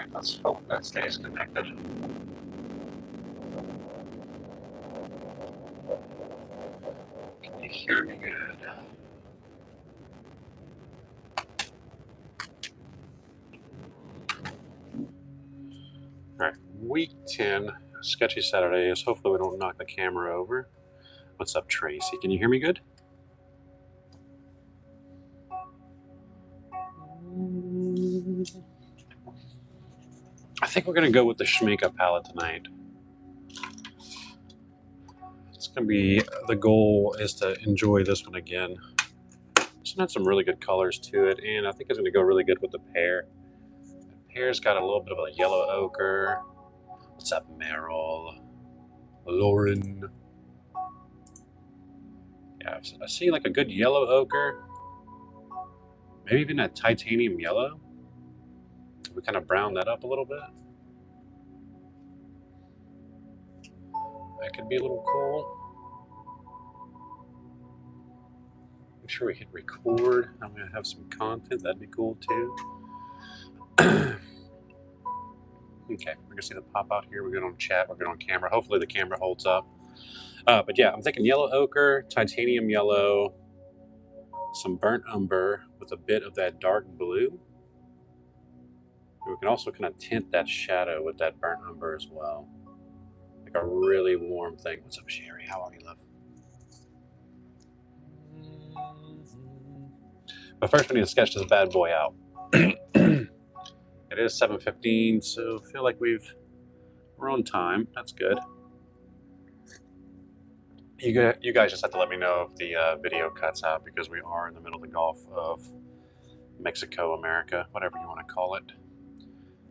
Alright, let's hope that stays connected. Can you hear me good? Alright, week 10, sketchy Saturdays. Hopefully we don't knock the camera over. What's up, Tracy? Can you hear me good? I think we're going to go with the Schmeka palette tonight. It's going to be, the goal is to enjoy this one again. It's got some really good colors to it, and I think it's going to go really good with the pear. The pear's got a little bit of a yellow ochre. What's up, Meryl? Lauren? Yeah, I see like a good yellow ochre. Maybe even a titanium yellow. We kind of brown that up a little bit. That could be a little cool. Make sure we hit record. I'm going to have some content. That'd be cool too. Okay, we're going to see the pop out here. We're good on chat. We're good on camera. Hopefully the camera holds up. But yeah, I'm thinking yellow ochre, titanium yellow, some burnt umber with a bit of that dark blue. And we can also kind of tint that shadow with that burnt umber as well. Like a really warm thing. What's up, Sherry? How are you, love? But first we need to sketch this bad boy out. It is 7:15, so I feel like we're on time. That's good. You guys just have to let me know if the video cuts out, because we are in the middle of the Gulf of Mexico, America, whatever you want to call it.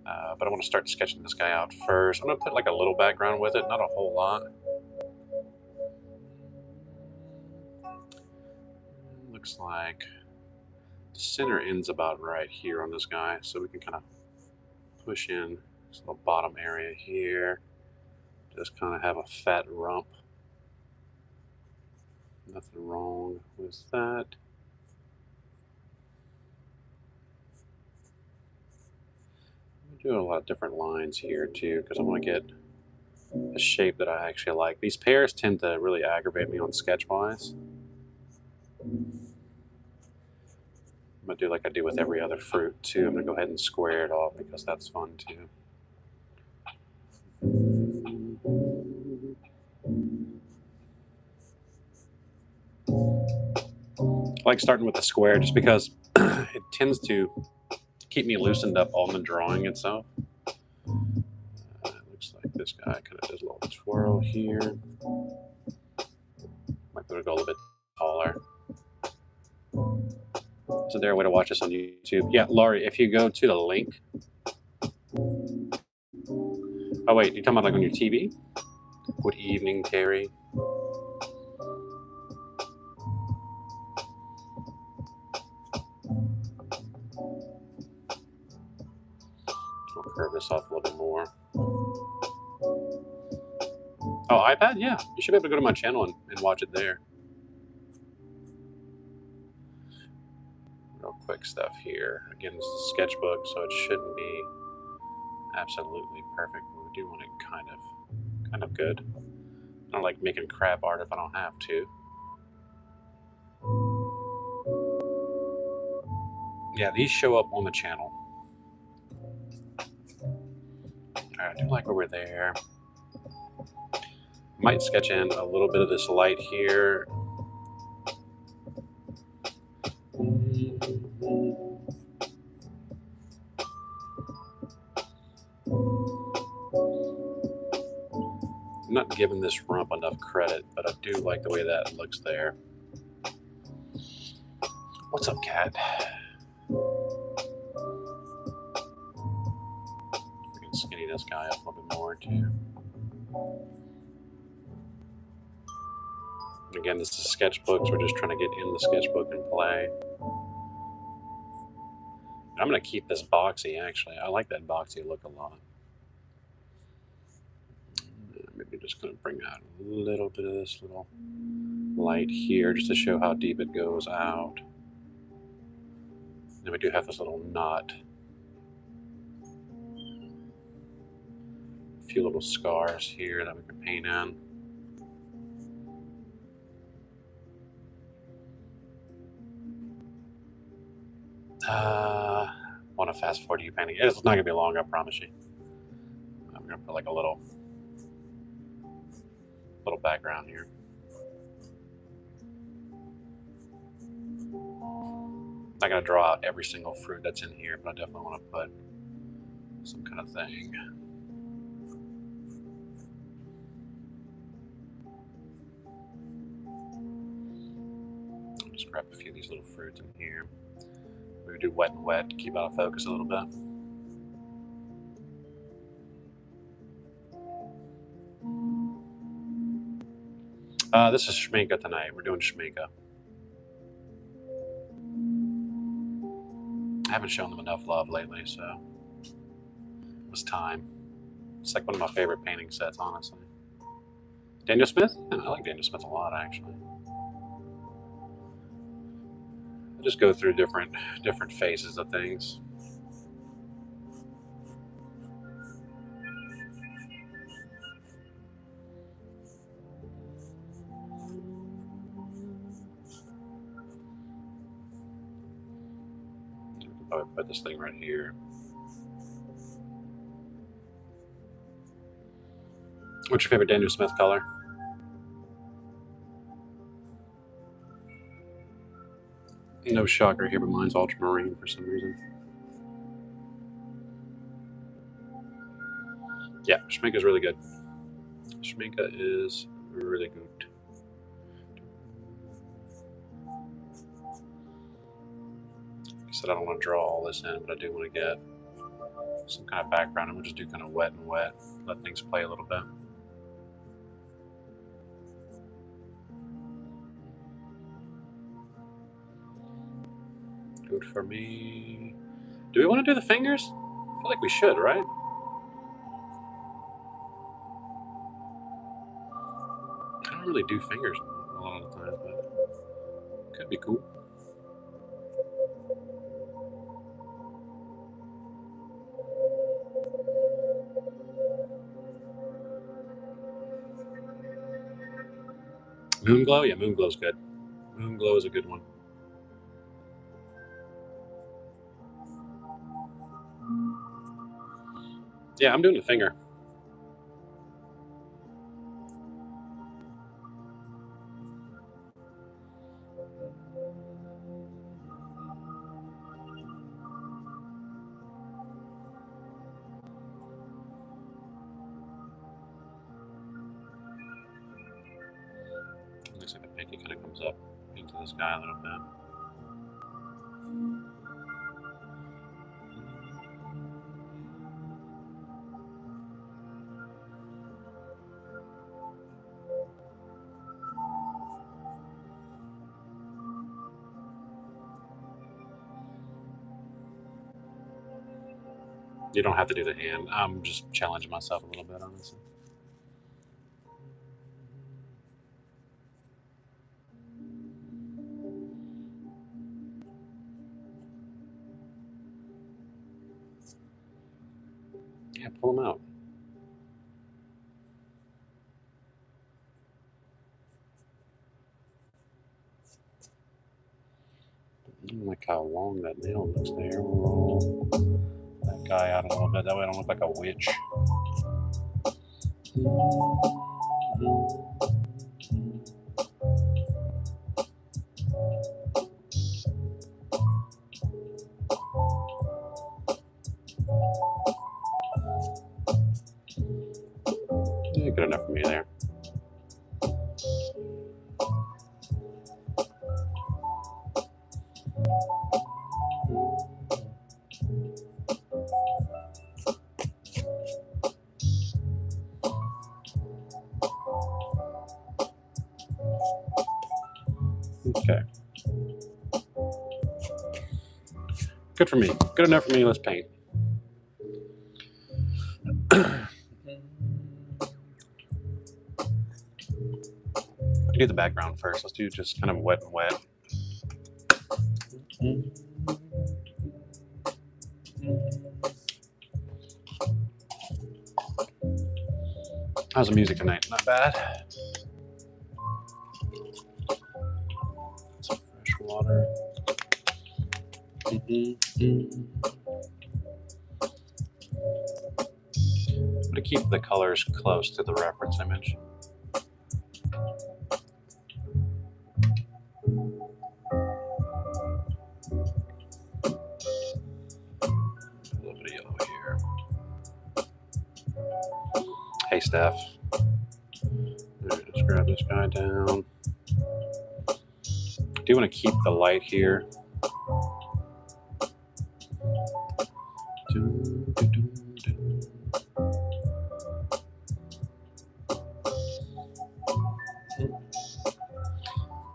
But I want to start sketching this guy out first. I'm going to put like a little background with it, not a whole lot. Looks like the center ends about right here on this guy, so we can kind of push in this little bottom area here. Just kind of have a fat rump. Nothing wrong with that. I'm doing a lot of different lines here too, because I want to get a shape that I actually like. These pears tend to really aggravate me on sketch-wise. I'm going to do like I do with every other fruit too. I'm going to go ahead and square it off because that's fun too. I like starting with the square just because it tends to keep me loosened up on the drawing itself. It looks like this guy kind of does a little twirl here. Might better go a little bit taller. Is there a way to watch this on YouTube? Yeah, Laurie, if you go to the link. Oh wait, you're talking about like on your TV? Good evening, Terry. I'll curve this off a little bit more. Oh, iPad? Yeah, you should be able to go to my channel and watch it there. Real quick stuff here. Again, this is a sketchbook, so it shouldn't be absolutely perfect, but we do want it kind of good. I don't like making crap art if I don't have to. Yeah, these show up on the channel. Alright, I do like where we're there. Might sketch in a little bit of this light here. I'm not giving this rump enough credit, but I do like the way that looks there. What's up, Cat? We can skinny this guy up a little bit more too. Again, this is sketchbooks. We're just trying to get in the sketchbook and play. I'm going to keep this boxy, actually. I like that boxy look a lot. Maybe just going to bring out a little bit of this little light here just to show how deep it goes out. Then we do have this little knot. few little scars here that we can paint in. Want to fast forward you painting. It's not gonna be long, I promise you. I'm gonna put like a little background here. Not gonna draw out every single fruit that's in here, but I definitely want to put some kind of thing. I'll just grab a few of these little fruits in here. Maybe do wet and wet, keep out of focus a little bit. This is Schminka tonight. We're doing Schminka. I haven't shown them enough love lately, so it was time. It's like one of my favorite painting sets, honestly. Daniel Smith? Yeah, I like Daniel Smith a lot, actually. I just go through different phases of things. I would put this thing right here. What's your favorite Daniel Smith color? No shocker here, but mine's ultramarine for some reason. Yeah, Schminka is really good. Schminka is really good. Like I said, I don't want to draw all this in, but I do want to get some kind of background, and we'll just do kind of wet and wet, let things play a little bit. Good for me. Do we want to do the fingers? I feel like we should, right? I don't really do fingers a lot of the time, but it could be cool. Moonglow? Yeah, Moonglow's good. Moonglow is a good one. Yeah, I'm doing a finger. Looks like the pinky kind of comes up into this guy a little bit. You don't have to do the hand. I'm just challenging myself a little bit, honestly. Yeah, pull them out. I don't like how long that nail looks there. We'll roll that guy out a little bit. That way I don't look like a witch. Yeah, good enough for me there. Okay. Good for me. Good enough for me. Let's paint. I do the background first. Let's do just kind of wet and wet. How's the music tonight? Not bad. Some fresh water. I'm gonna keep the colors close to the reference image. A little bit of yellow here. Hey, Steph. Right, let's grab this guy down. I do want to keep the light here.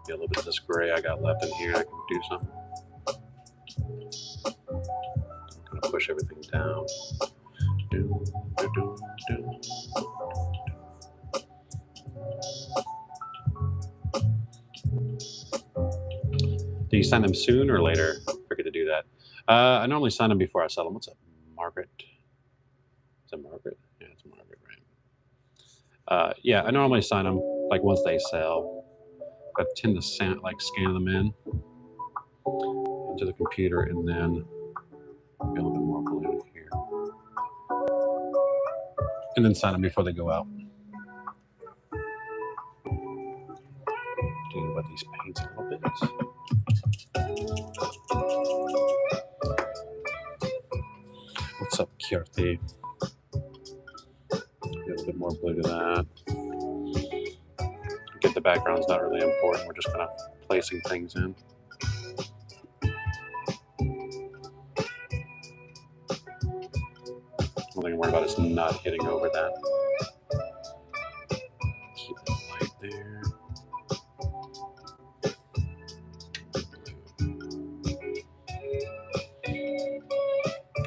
Get a little bit of this gray I got left in here. I can do something. I'm gonna push everything down. Do you sign them soon or later? Forget to do that. I normally sign them before I sell them. What's up, Margaret? Is it Margaret? Yeah, it's Margaret, right? Yeah, I normally sign them like once they sell. I tend to scan them in into the computer and then get a little bit more blue here, and then sign them before they go out. Thinking about these paints a little bit. What's up, Kirti? Get a little bit more blue to that. Get the background's not really important. We're just kind of placing things in. One thing I'm worried about is not hitting over that. Keep it light there.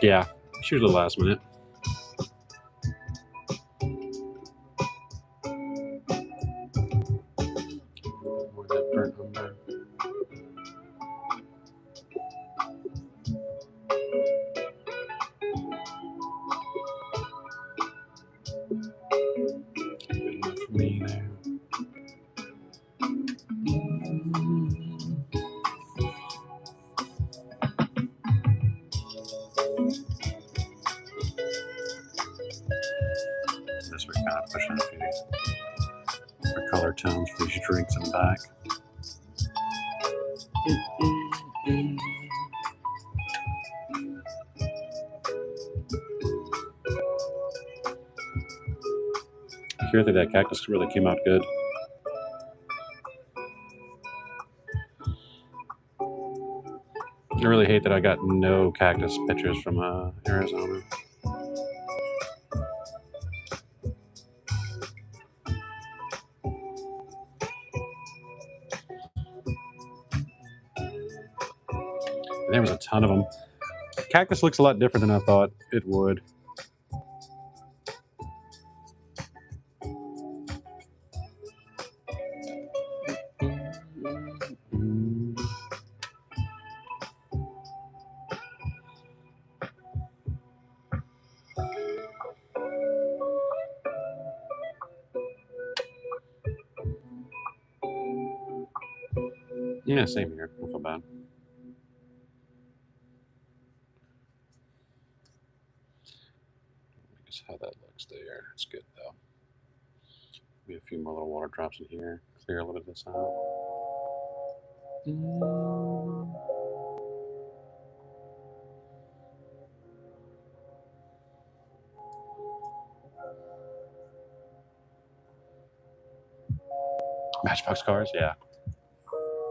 Yeah, it's usually the last minute. More of that burnt umber. Good enough for me there. This we're kind of pushing a few for color tones for these drinks in the back. Kirti, that cactus really came out good. I really hate that I got no cactus pictures from Arizona. There was a ton of them. Cactus looks a lot different than I thought it would. Yeah, same here. Don't feel bad. I guess how that looks there. It's good though. Maybe a few more little water drops in here. Clear a little bit of this out. Matchbox cars, yeah.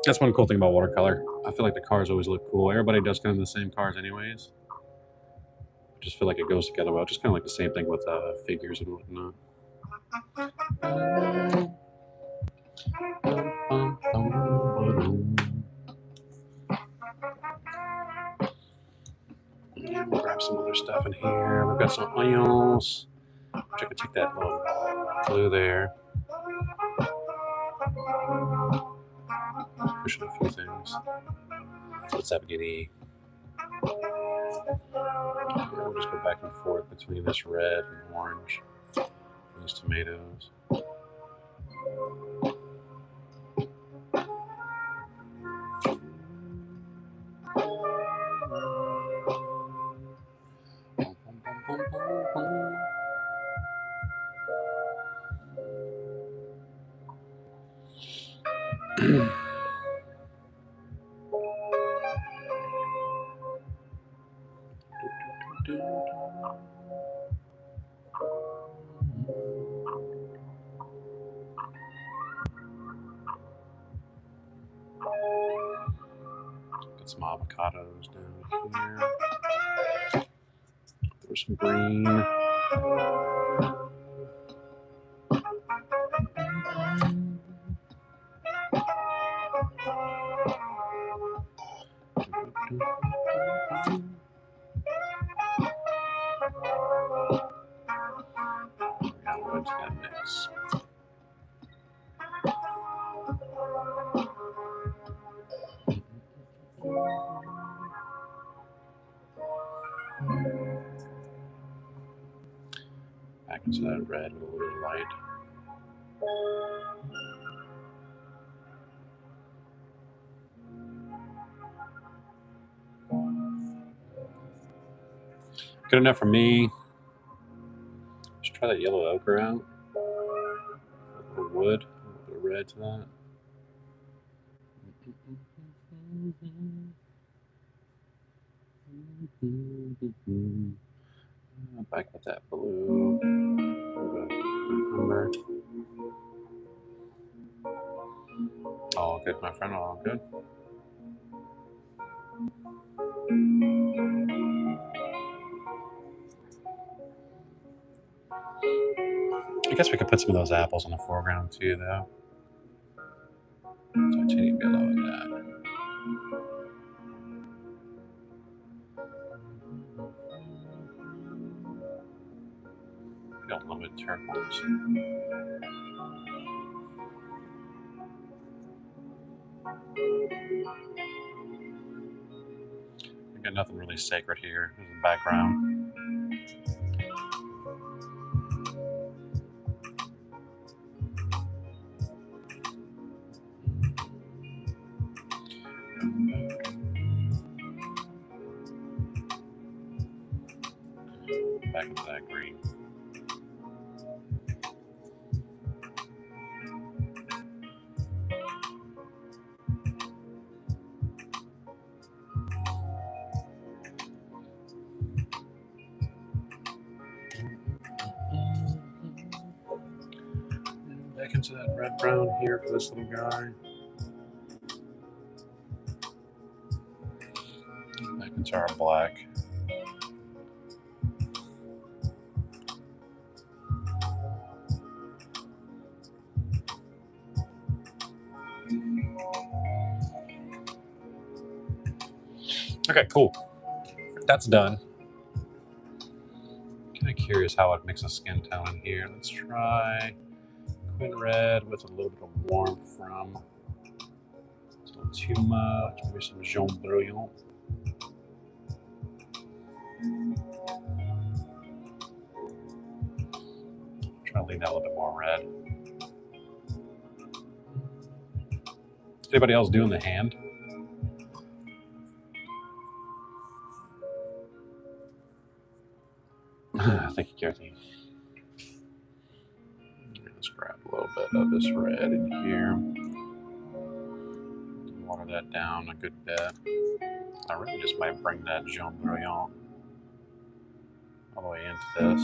That's one cool thing about watercolor. I feel like the cars always look cool. Everybody does kind of the same cars anyways. I just feel like it goes together well. Just kind of like the same thing with figures and whatnot. Yeah, we'll grab some other stuff in here. We've got some onions. I could take that little blue there. Pushing a few things. Let's have giddy. We'll just go back and forth between this red and orange. These tomatoes. Get some avocados down here. There's some green. Go into that mix. Back into that red with a little bit of light. Good enough for me. Let's try that yellow ochre out. A little wood, a little bit of red to that. Back with that blue. Umber. All good, my friend, all good. I guess we could put some of those apples in the foreground too, though. Titanium yellow in that. Got a little bit of turquoise. We got nothing really sacred here in the background. Back into that green. Back into that red brown here for this little guy. Back into our black. Okay, cool. That's done. Kind of curious how I'd mix a skin tone in here. Let's try Quinn Red with a little bit of warmth from. It's a little too much. Maybe some Jaune Brilliant. Try to lean that a little bit more red. Anybody else doing the hand? Thank you, Kathy. Let's grab a little bit of this red in here. Water that down a good bit. I really just might bring that Jaune Brilliant all the way into this.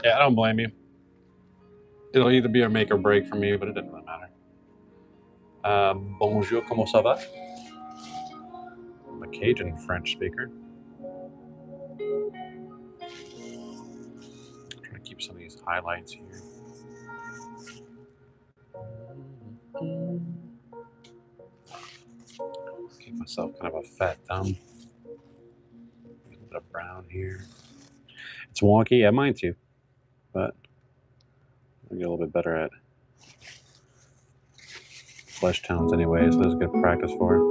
Yeah, I don't blame you. It'll either be a make or break for me, but it doesn't really matter. Bonjour, comment ça va? I'm a Cajun French speaker. I'm trying to keep some of these highlights here. Keep myself kind of a fat thumb. A little bit of brown here. It's wonky, yeah, mine too. But I'll get a little bit better at flesh tones anyway, so this is good practice for it.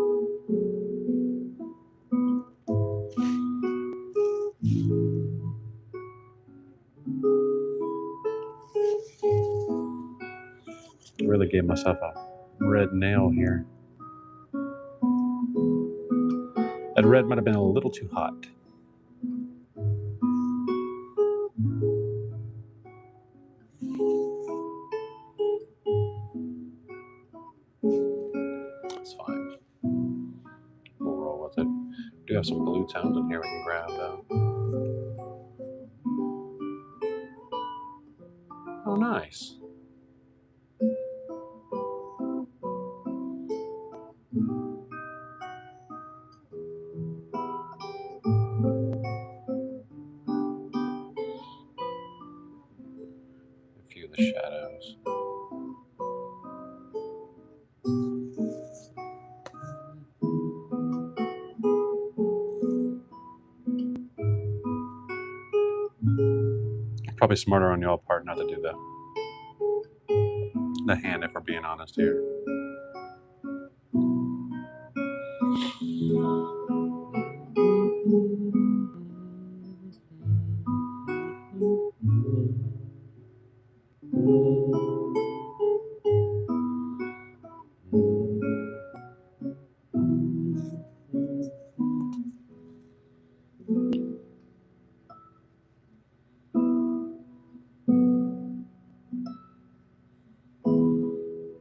really gave myself a red nail here. That red might have been a little too hot. It's fine. We'll roll with it. We do have some blue tones in here we can grab though. Oh, nice. A few of the shadows. Probably smarter on y'all part not to do the hand if we're being honest here.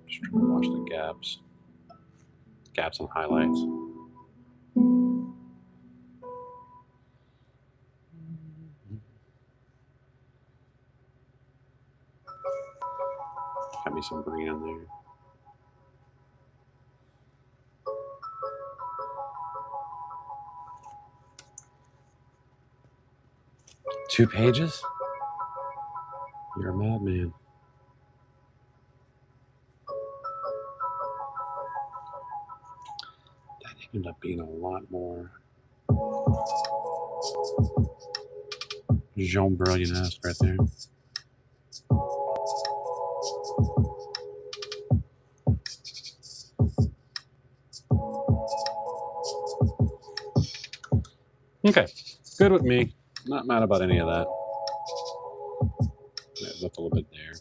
Just trying to watch the gaps and highlights. Got me some green in there. Two pages? You're a madman. That ended up being a lot more Jean Brilliant-esque right there. Okay, good with me. Not mad about any of that. It looked a little bit there.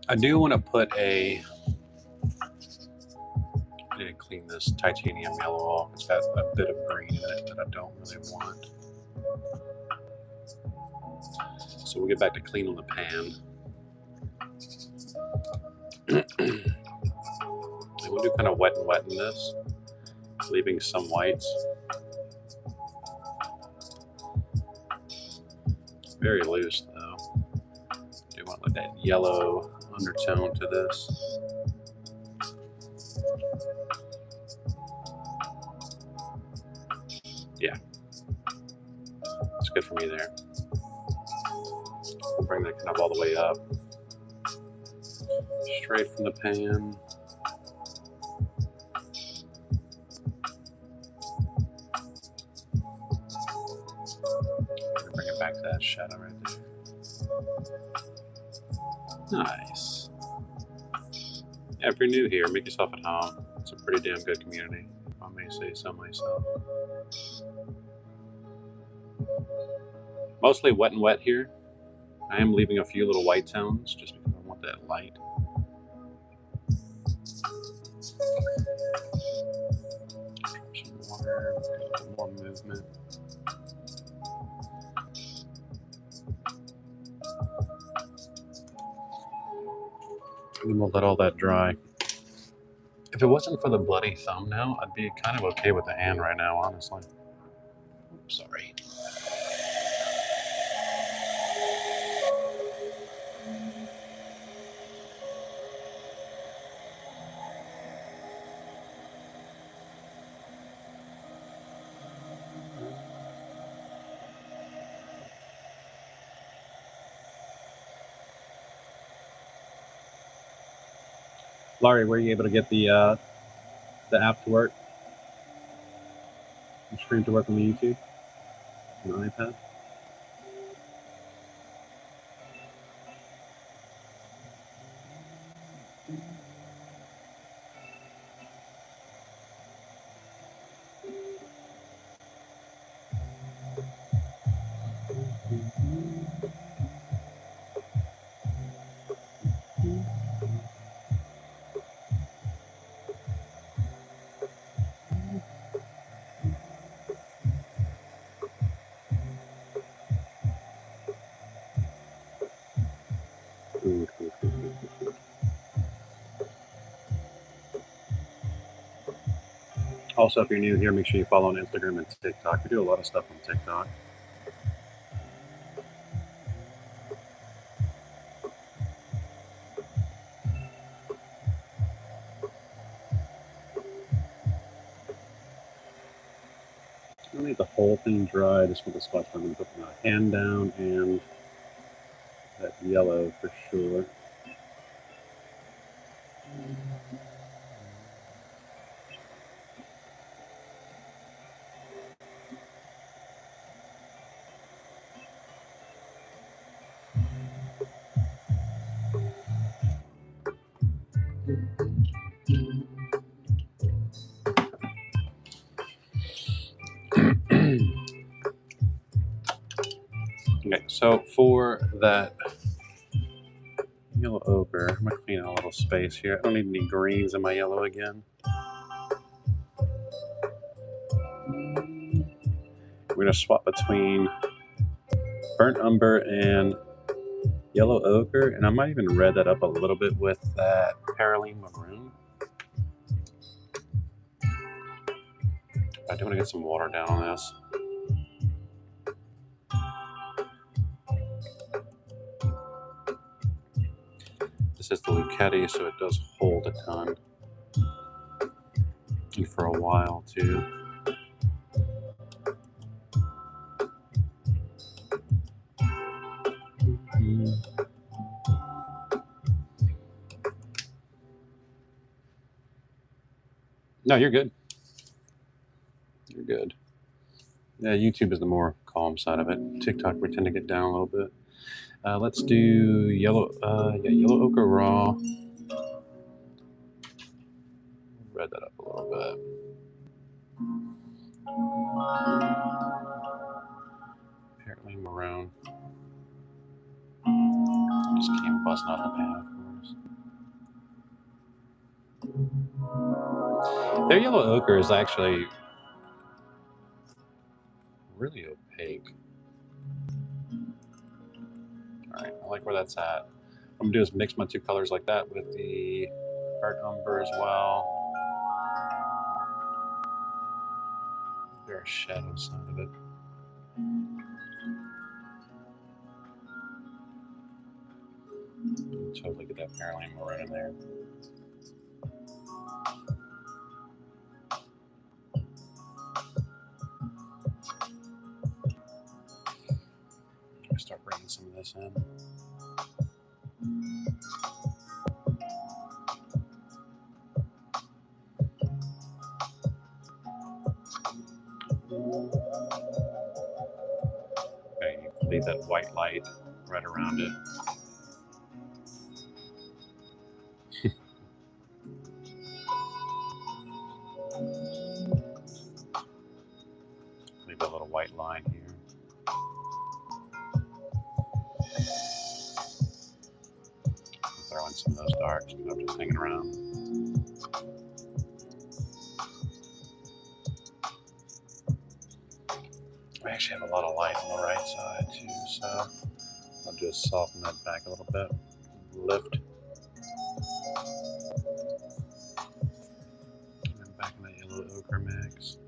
I do want to put I need to clean this titanium yellow off. It's got a bit of green in it that I don't really want. So we'll get back to cleaning the pan. And we'll do kind of wet in this, leaving some whites. Very loose though. Do want like that yellow undertone to this. Yeah, it's good for me there. We'll bring that kind of all the way up, straight from the pan. Bring it back to that shadow right there. Nice. Yeah, if you're new here, make yourself at home. It's a pretty damn good community, if I may say so myself. Mostly wet here. I am leaving a few little white tones just because I want that light. Some water, a little more movement. And then we'll let all that dry. If it wasn't for the bloody thumbnail, I'd be kind of okay with the hand right now, honestly. Oops, sorry. Laurie, were you able to get the app to work? The screen to work on the YouTube? On the iPad? Also, if you're new here, make sure you follow on Instagram and TikTok. We do a lot of stuff on TikTok. I don't need the whole thing dry. I just want the spots where I'm going to put my hand down and that yellow for sure. Okay, so for that yellow ochre, I'm going to clean out a little space here. I don't need any greens in my yellow again. We're going to swap between burnt umber and yellow ochre, and I might even red that up a little bit with that Paraline maroon. I do want to get some water down on this. This is the Lucchetti, so it does hold a ton. And for a while, too. No, you're good. You're good. Yeah, YouTube is the more calm side of it. TikTok, we tend to get down a little bit. Let's do yellow ochre raw. Red that up a little bit. Apparently maroon. Just came busting out the pan, of course. Their yellow ochre is actually really opaque. All right, I like where that's at. What I'm gonna do is mix my two colors like that with the burnt umber as well. There are shadows side of it. Totally get that Paraline maroon in there. Start bringing some of this in. Okay, leave that white light right around it. Leave a little white line here. Throw in some of those darks, because I'm just hanging around. I actually have a lot of light on the right side too, so I'll just soften that back a little bit. Lift. And then back in that yellow ochre mix.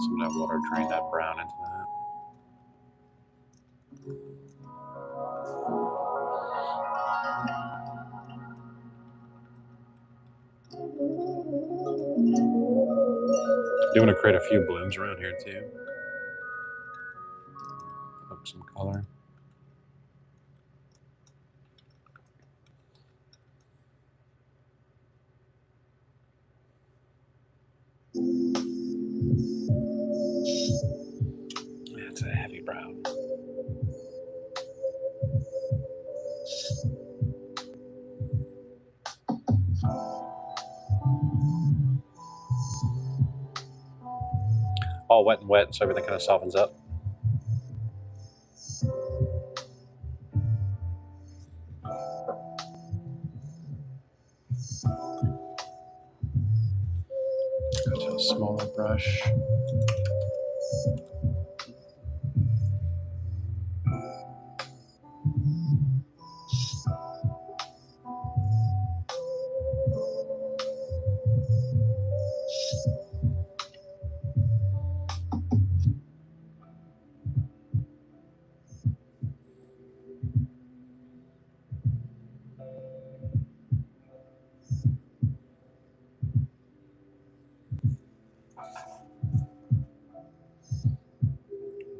Some of that water drain that brown into that. Do want to create a few blooms around here too. Hook some color. It's a heavy brown. All wet and wet, so everything kind of softens up. Go to a smaller brush.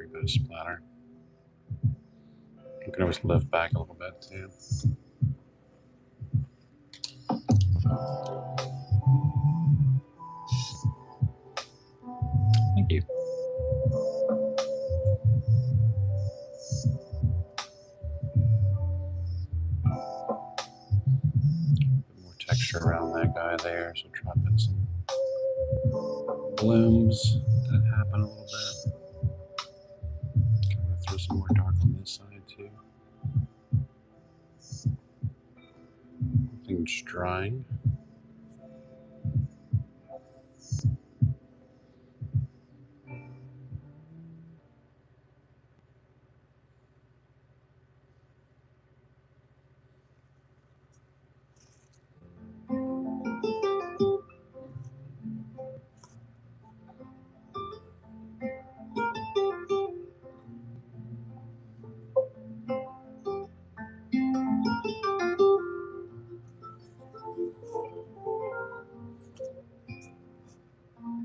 A bit of splatter. You can always lift back a little bit too. Thank you. More texture around that guy there, so drop in some blooms that happen a little bit. I'm going to throw some more dark on this side too. Things drying.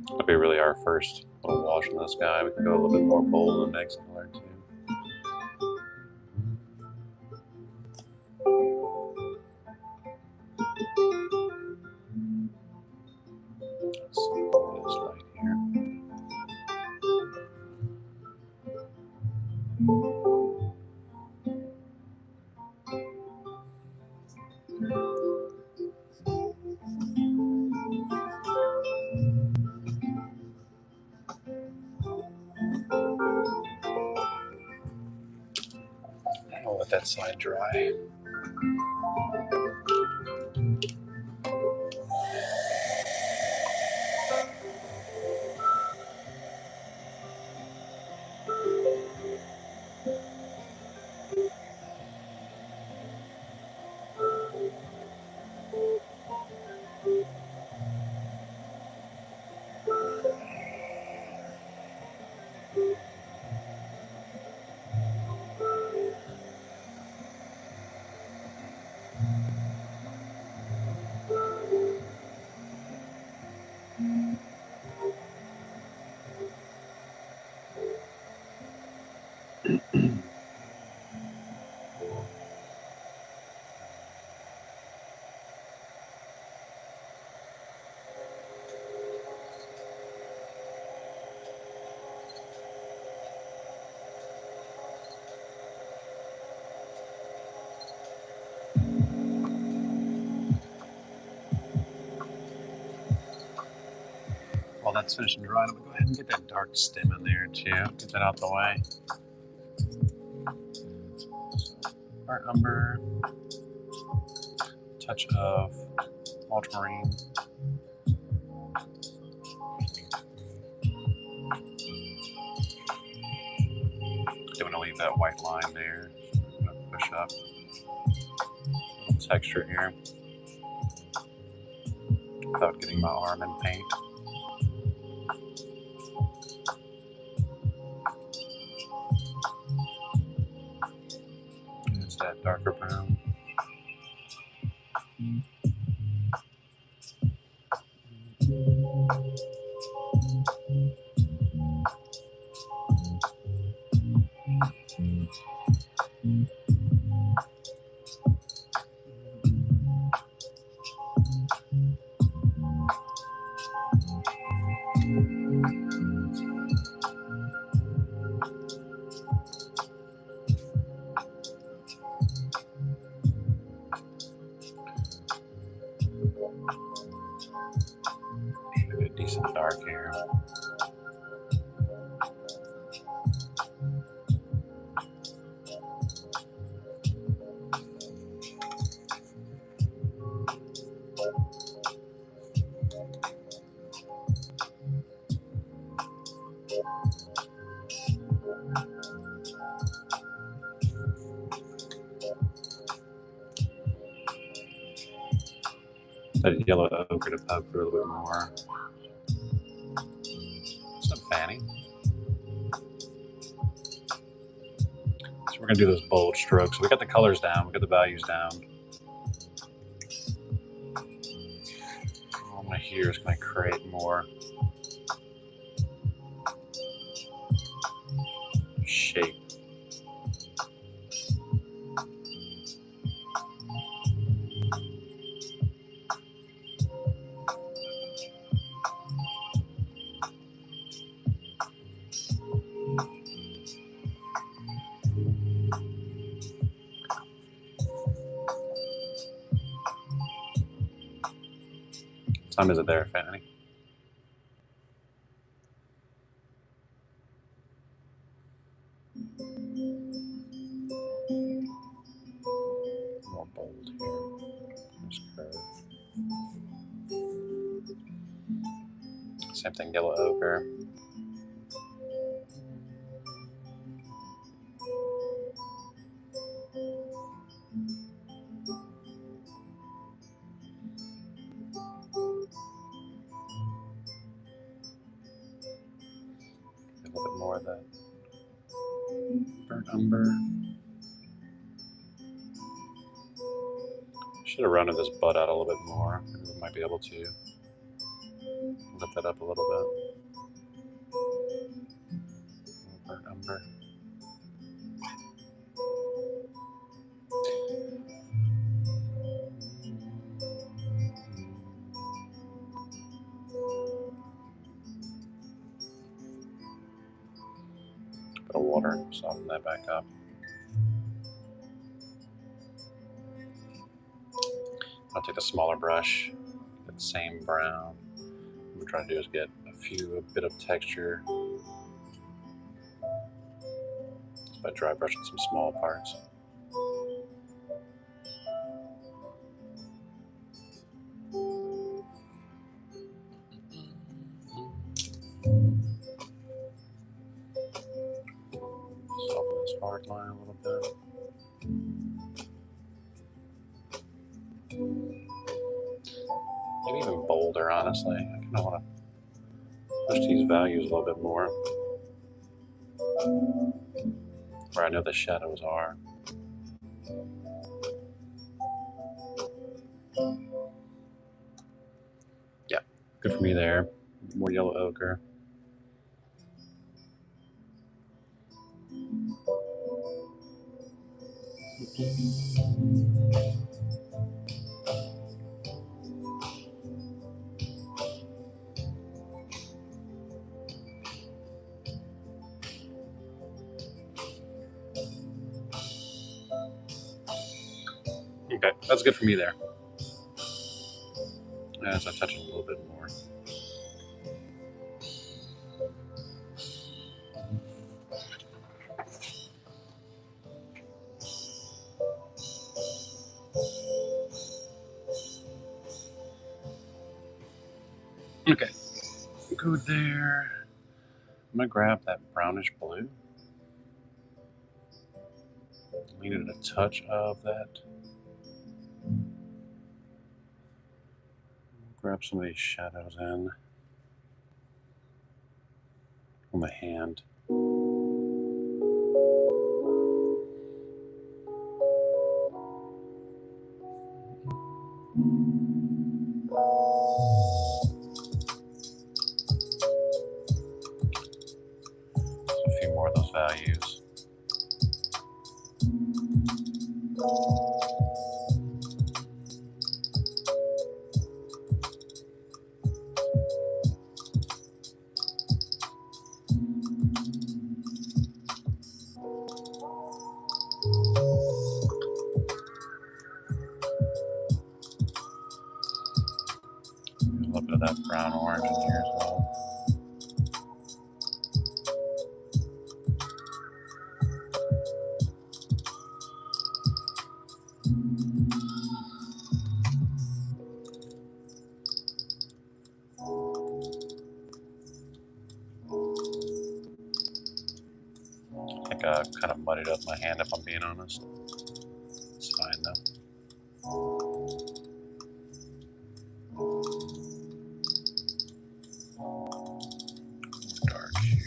That'll be really our first little wash on this guy. We can go a little bit more bold in the next color too. So this light here. I'll let that side dry. While that's finishing drying, I'm going to go ahead and get that dark stem in there too. Get that out the way. Burnt umber, touch of ultramarine. Don't want to leave that white line there. So I'm going to push up a little texture here without getting my arm in paint. And it's that darker brown. That yellow ochre to poke through a little bit more. What's up, Fanny? So we're gonna do those bold strokes. So we got the colors down, we got the values down. All my here is gonna create more shape. What time is it there, Fanny? More bold here. This curve. Same thing, yellow ochre. A little bit more of that burnt umber. Should have rounded this butt out a little bit more. Maybe we might be able to lift that up a little bit. Burnt umber. Bit of water, soften that back up. I'll take a smaller brush, that same brown. What I'm trying to do is get a bit of texture by dry brushing some small parts. Soften this hard line a little bit. Maybe even bolder, honestly. I kind of want to push these values a little bit more, where I know the shadows are. Yeah, good for me there. More yellow ochre. Okay, that's good for me there. As I touch it a little bit more. Okay, good there. I'm gonna grab that brownish blue. We needed a touch of that. Grab some of these shadows in on the hand. A few more of those values. A little bit of that brown orange in here as well. I think I kind of muddied up my hand if I'm being honest. It's fine though. Dark here.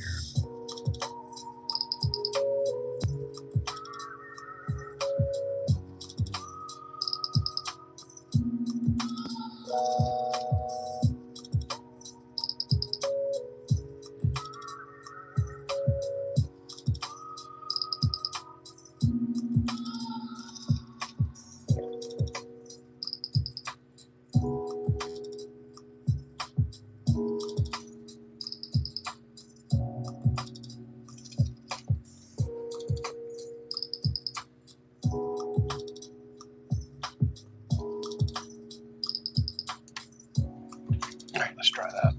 All right, let's try that.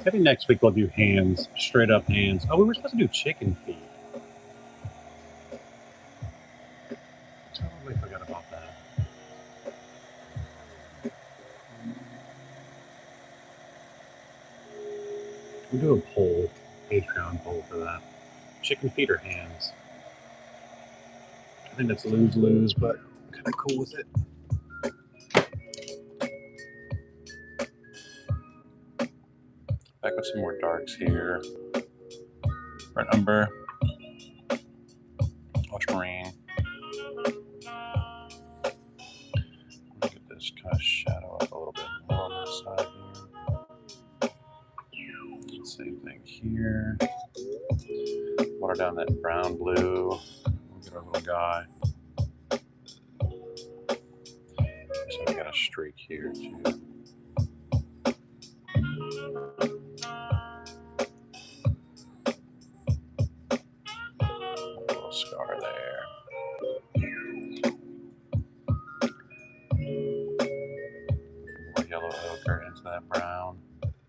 Maybe next week we'll do hands, straight up hands. Oh, we were supposed to do chicken feet. Totally forgot about that. We'll do a poll, Patreon poll for that. Chicken feet or hands? I think that's lose-lose, but I'm kind of cool with it. Back with some more darks here. Red umber, ultramarine. Get this kind of shadow up a little bit more on this side here. Same thing here. Water down that brown blue. We'll get our little guy. So we got a streak here too. A little scar there. More yellow ochre into that brown.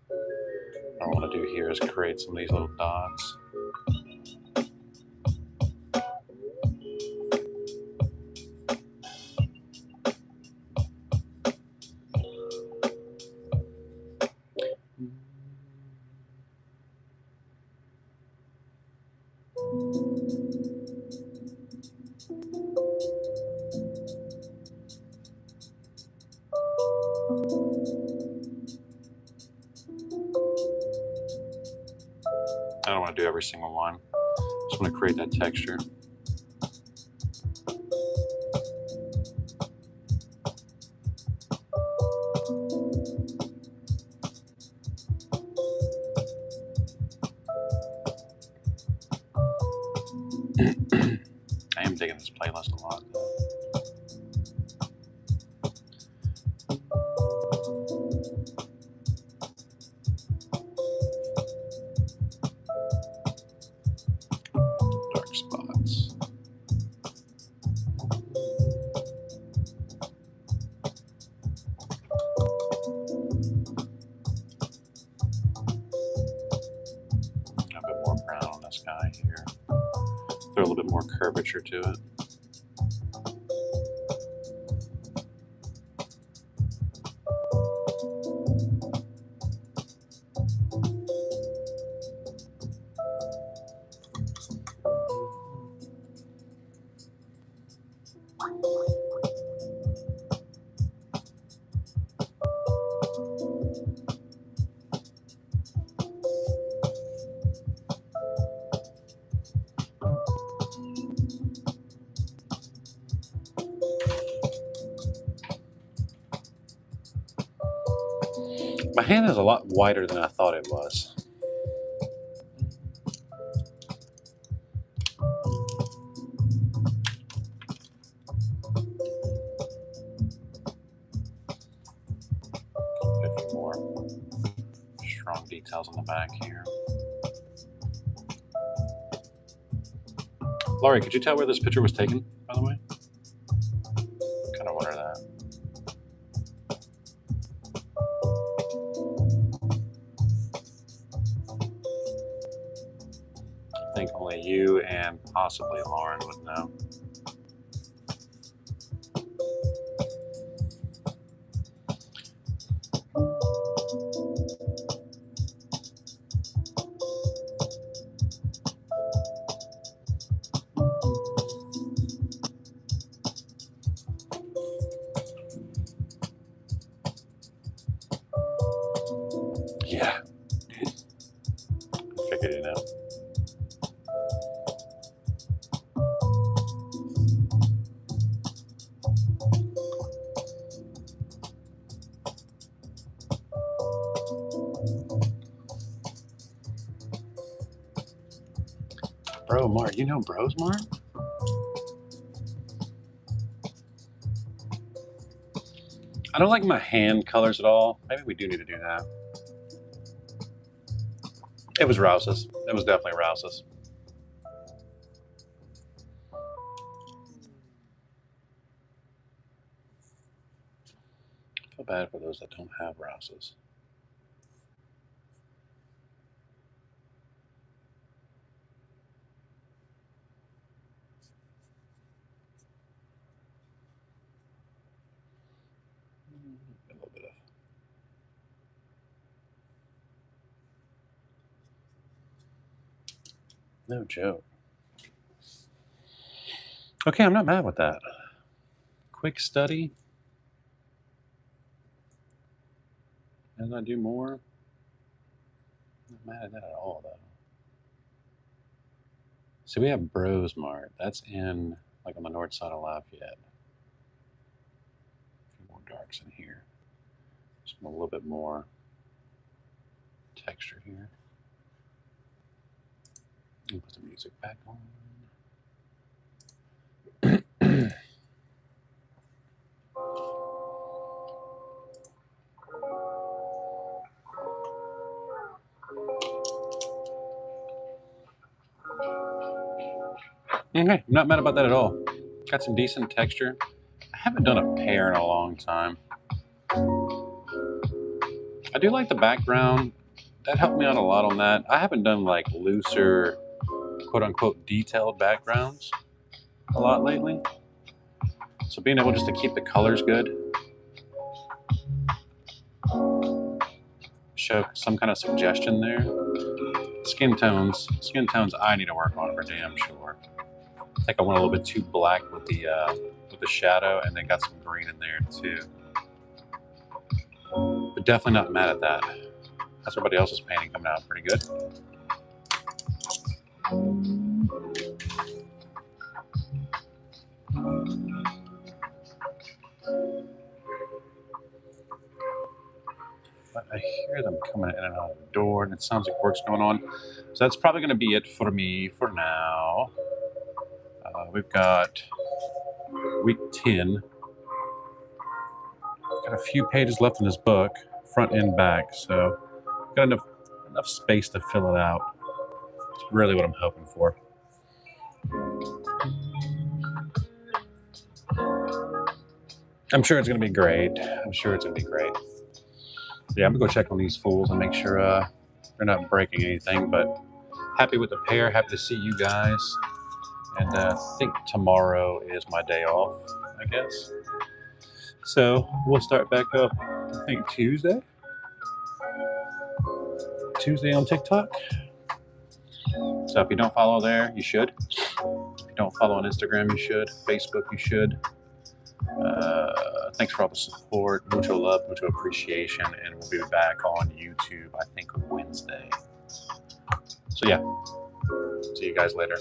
What I want to do here is create some of these little dots. I don't want to do every single one. Just want to create that texture. I am digging this playlist a lot, though. Dark spots. A bit more brown on this guy here. Throw a little bit more curvature to it. My hand is a lot wider than I thought it was. A few more strong details on the back here. Laurie, could you tell where this picture was taken, by the way? Kind of wonder that. I think only you and possibly Lauren would know. Yeah. Figured it out. Bro, Mark, you know Bros, Mark? I don't like my hand colors at all. Maybe we do need to do that. It was Rouse's. It was definitely Rouse's. I feel bad for those that don't have Rouse's. A little bit of. No joke. Okay, I'm not mad with that. Quick study. As I do more, I'm not mad at that at all, though. So we have Bros Mart. That's in, like, on the north side of Lafayette. A few more darks in here. Just a little bit more texture here. And put the music back on. Okay, I'm not mad about that at all. Got some decent texture. I haven't done a pear in a long time. I do like the background. That helped me out a lot on that. I haven't done like looser, quote unquote, detailed backgrounds a lot lately. So being able just to keep the colors good, show some kind of suggestion there. Skin tones I need to work on for damn sure. I think I went a little bit too black with the shadow, and then got some green in there too. But definitely not mad at that. That's everybody else's painting coming out pretty good. But I hear them coming in and out of the door, and it sounds like work's going on. So that's probably going to be it for me for now. We've got week 10. I've got a few pages left in this book, front and back, so I've got enough space to fill it out. That's really what I'm hoping for. I'm sure it's going to be great. I'm sure it's going to be great. Yeah, I'm going to go check on these fools and make sure they're not breaking anything, but happy with the pair. Happy to see you guys. And I think tomorrow is my day off, I guess. So we'll start back up, I think, Tuesday on TikTok. So if you don't follow there, you should. If you don't follow on Instagram, you should. Facebook, you should. Thanks for all the support. Mucho love, mucho appreciation. And we'll be back on YouTube, I think, Wednesday. So yeah, see you guys later.